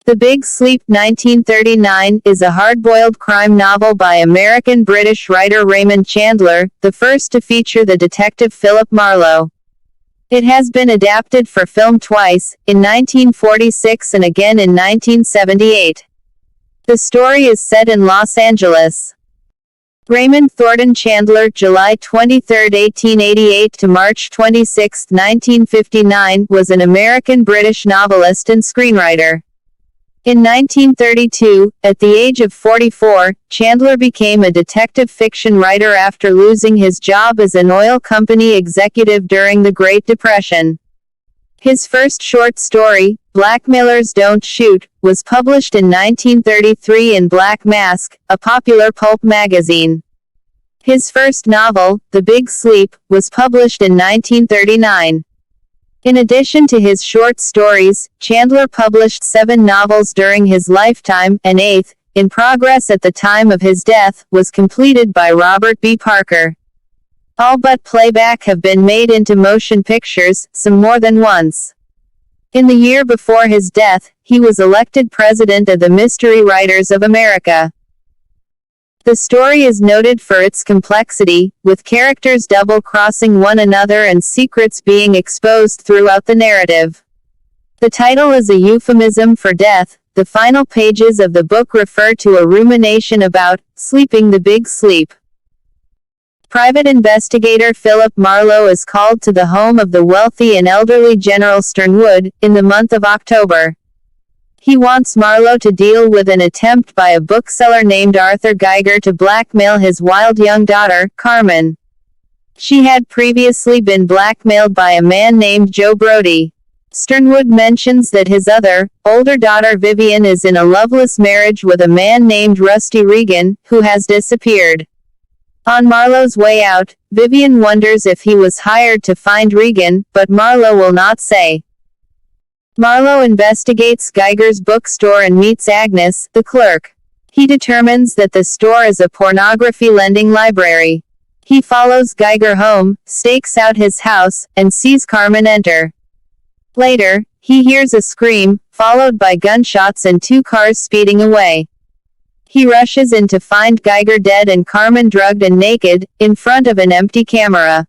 The Big Sleep, 1939, is a hard-boiled crime novel by American-British writer Raymond Chandler, the first to feature the detective Philip Marlowe. It has been adapted for film twice, in 1946 and again in 1978. The story is set in Los Angeles. Raymond Thornton Chandler, July 23, 1888 to March 26, 1959, was an American-British novelist and screenwriter. In 1932, at the age of 44, Chandler became a detective fiction writer after losing his job as an oil company executive during the Great Depression. His first short story, Blackmailers Don't Shoot, was published in 1933 in Black Mask, a popular pulp magazine. His first novel, The Big Sleep, was published in 1939. In addition to his short stories, Chandler published 7 novels during his lifetime. An 8th, in progress at the time of his death, was completed by Robert B. Parker. All but playback have been made into motion pictures, some more than once. In the year before his death, he was elected president of the Mystery Writers of America. The story is noted for its complexity, with characters double-crossing one another and secrets being exposed throughout the narrative. The title is a euphemism for death. The final pages of the book refer to a rumination about sleeping the big sleep. Private investigator Philip Marlowe is called to the home of the wealthy and elderly General Sternwood, in the month of October. He wants Marlowe to deal with an attempt by a bookseller named Arthur Geiger to blackmail his wild young daughter, Carmen. She had previously been blackmailed by a man named Joe Brody. Sternwood mentions that his other, older daughter Vivian is in a loveless marriage with a man named Rusty Regan, who has disappeared. On Marlowe's way out, Vivian wonders if he was hired to find Regan, but Marlowe will not say. Marlowe investigates Geiger's bookstore and meets Agnes, the clerk. He determines that the store is a pornography lending library. He follows Geiger home, stakes out his house, and sees Carmen enter. Later, he hears a scream, followed by gunshots and 2 cars speeding away. He rushes in to find Geiger dead and Carmen drugged and naked, in front of an empty camera.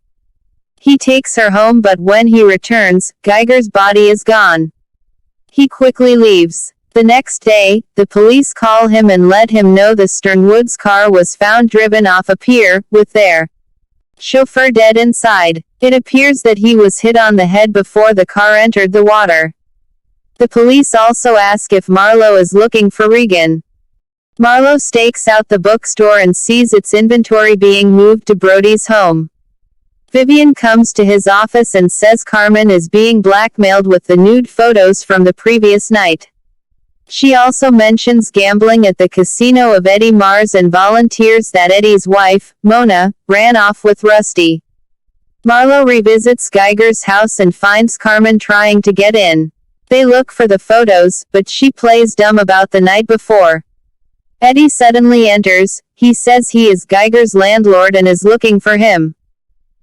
He takes her home, but when he returns, Geiger's body is gone. He quickly leaves. The next day, the police call him and let him know the Sternwood's car was found driven off a pier, with their chauffeur dead inside. It appears that he was hit on the head before the car entered the water. The police also ask if Marlowe is looking for Regan. Marlowe stakes out the bookstore and sees its inventory being moved to Brody's home. Vivian comes to his office and says Carmen is being blackmailed with the nude photos from the previous night. She also mentions gambling at the casino of Eddie Mars and volunteers that Eddie's wife, Mona, ran off with Rusty. Marlowe revisits Geiger's house and finds Carmen trying to get in. They look for the photos, but she plays dumb about the night before. Eddie suddenly enters. He says he is Geiger's landlord and is looking for him.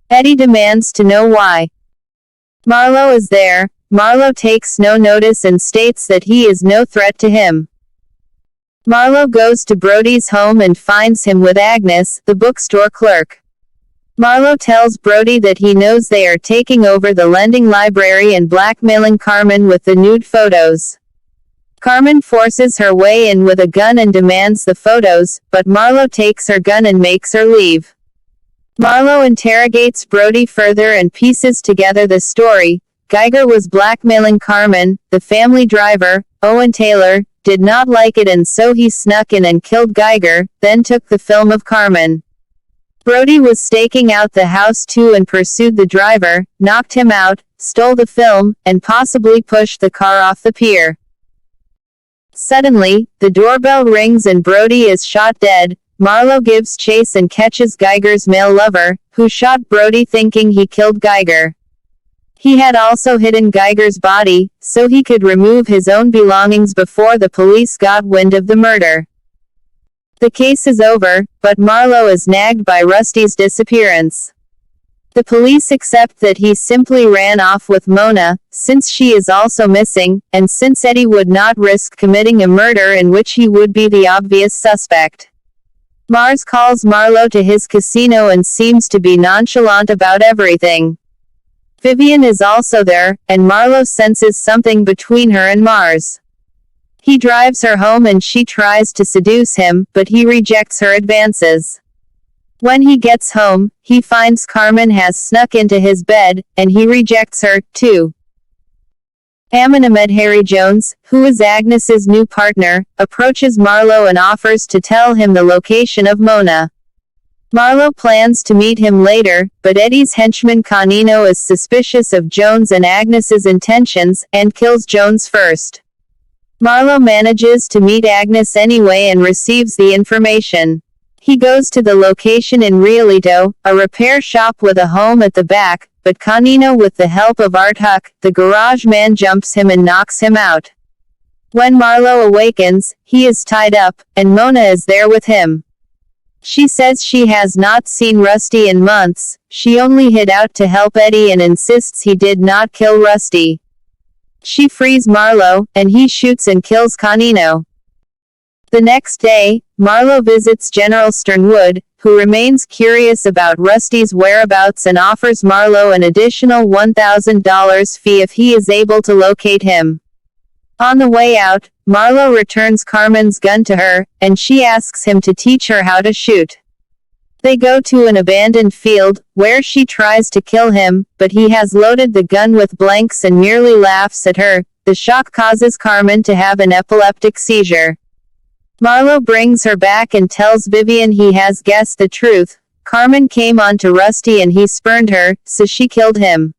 Eddie demands to know why. Marlowe is there. Marlowe takes no notice and states that he is no threat to him. Marlowe goes to Brody's home and finds him with Agnes, the bookstore clerk. Marlowe tells Brody that he knows they are taking over the lending library and blackmailing Carmen with the nude photos. Carmen forces her way in with a gun and demands the photos, but Marlowe takes her gun and makes her leave. Marlowe interrogates Brody further and pieces together the story. Geiger was blackmailing Carmen. The family driver, Owen Taylor, did not like it and so he snuck in and killed Geiger, then took the film of Carmen. Brody was staking out the house too and pursued the driver, knocked him out, stole the film, and possibly pushed the car off the pier. Suddenly, the doorbell rings and Brody is shot dead. Marlowe gives chase and catches Geiger's male lover, who shot Brody thinking he killed Geiger. He had also hidden Geiger's body, so he could remove his own belongings before the police got wind of the murder. The case is over, but Marlowe is nagged by Rusty's disappearance. The police accept that he simply ran off with Mona, since she is also missing, and since Eddie would not risk committing a murder in which he would be the obvious suspect. Mars calls Marlo to his casino and seems to be nonchalant about everything. Vivian is also there, and Marlo senses something between her and Mars. He drives her home and she tries to seduce him, but he rejects her advances. When he gets home, he finds Carmen has snuck into his bed, and he rejects her, too. Ahmed Harry Jones, who is Agnes's new partner, approaches Marlo and offers to tell him the location of Mona. Marlo plans to meet him later, but Eddie's henchman Canino is suspicious of Jones and Agnes's intentions, and kills Jones first. Marlo manages to meet Agnes anyway and receives the information. He goes to the location in Rialito, a repair shop with a home at the back, but Canino, with the help of Art Huck, the garage man, jumps him and knocks him out. When Marlo awakens, he is tied up, and Mona is there with him. She says she has not seen Rusty in months, she only hid out to help Eddie and insists he did not kill Rusty. She frees Marlo, and he shoots and kills Canino. The next day, Marlo visits General Sternwood, who remains curious about Rusty's whereabouts and offers Marlo an additional $1,000 fee if he is able to locate him. On the way out, Marlo returns Carmen's gun to her, and she asks him to teach her how to shoot. They go to an abandoned field, where she tries to kill him, but he has loaded the gun with blanks and merely laughs at her. The shock causes Carmen to have an epileptic seizure. Marlo brings her back and tells Vivian he has guessed the truth. Carmen came on to Rusty and he spurned her, so she killed him.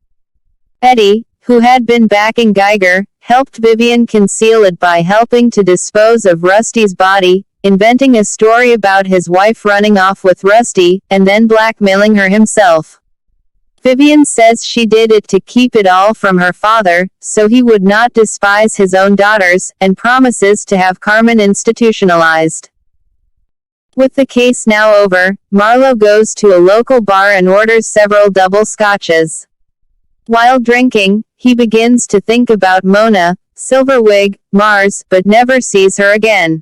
Eddie, who had been backing Geiger, helped Vivian conceal it by helping to dispose of Rusty's body, inventing a story about his wife running off with Rusty, and then blackmailing her himself. Vivian says she did it to keep it all from her father, so he would not despise his own daughters, and promises to have Carmen institutionalized. With the case now over, Marlo goes to a local bar and orders several double scotches. While drinking, he begins to think about Mona, Silverwig, Mars, but never sees her again.